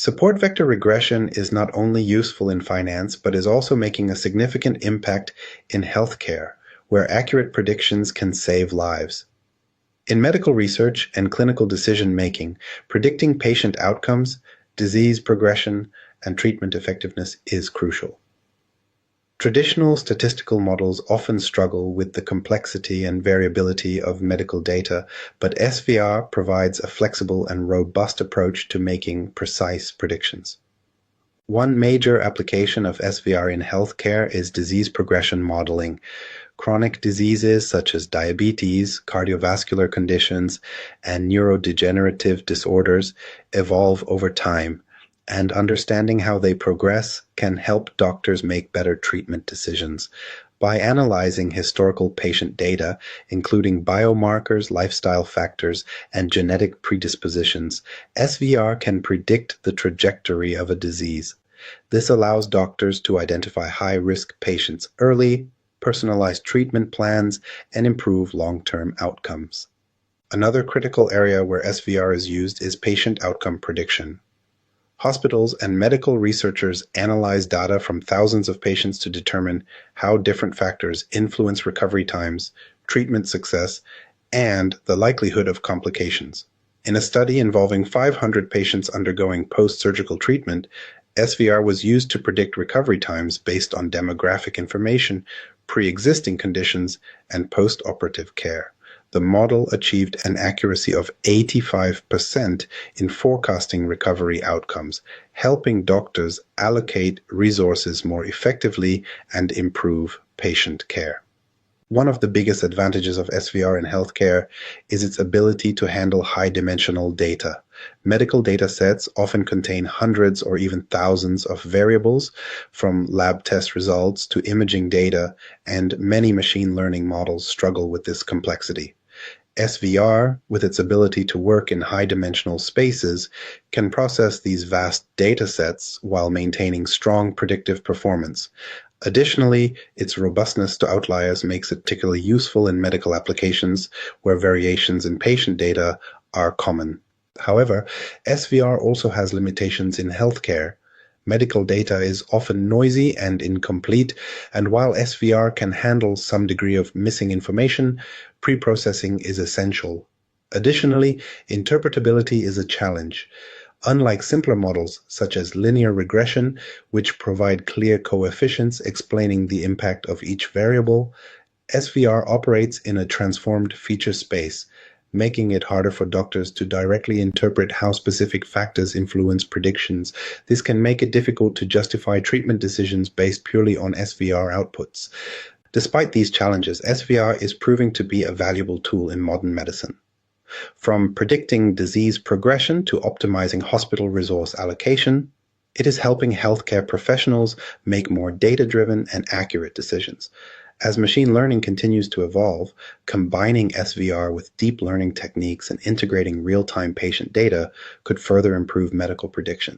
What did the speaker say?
Support vector regression is not only useful in finance, but is also making a significant impact in healthcare, where accurate predictions can save lives. In medical research and clinical decision-making, predicting patient outcomes, disease progression, and treatment effectiveness is crucial. Traditional statistical models often struggle with the complexity and variability of medical data, but SVR provides a flexible and robust approach to making precise predictions. One major application of SVR in healthcare is disease progression modeling. Chronic diseases such as diabetes, cardiovascular conditions, and neurodegenerative disorders evolve over time, and understanding how they progress can help doctors make better treatment decisions. By analyzing historical patient data, including biomarkers, lifestyle factors, and genetic predispositions, SVR can predict the trajectory of a disease. This allows doctors to identify high-risk patients early, personalize treatment plans, and improve long-term outcomes. Another critical area where SVR is used is patient outcome prediction. Hospitals and medical researchers analyze data from thousands of patients to determine how different factors influence recovery times, treatment success, and the likelihood of complications. In a study involving 500 patients undergoing post-surgical treatment, SVR was used to predict recovery times based on demographic information, pre-existing conditions, and post-operative care. The model achieved an accuracy of 85% in forecasting recovery outcomes, helping doctors allocate resources more effectively and improve patient care. One of the biggest advantages of SVR in healthcare is its ability to handle high-dimensional data. Medical data sets often contain hundreds or even thousands of variables, from lab test results to imaging data, and many machine learning models struggle with this complexity. SVR, with its ability to work in high-dimensional spaces, can process these vast data sets while maintaining strong predictive performance. Additionally, its robustness to outliers makes it particularly useful in medical applications where variations in patient data are common. However, SVR also has limitations in healthcare. Medical data is often noisy and incomplete, and while SVR can handle some degree of missing information, pre-processing is essential. Additionally, interpretability is a challenge. Unlike simpler models such as linear regression, which provide clear coefficients explaining the impact of each variable, SVR operates in a transformed feature space, making it harder for doctors to directly interpret how specific factors influence predictions. This can make it difficult to justify treatment decisions based purely on SVR outputs. Despite these challenges, SVR is proving to be a valuable tool in modern medicine. From predicting disease progression to optimizing hospital resource allocation, it is helping healthcare professionals make more data-driven and accurate decisions. As machine learning continues to evolve, combining SVR with deep learning techniques and integrating real-time patient data could further improve medical predictions.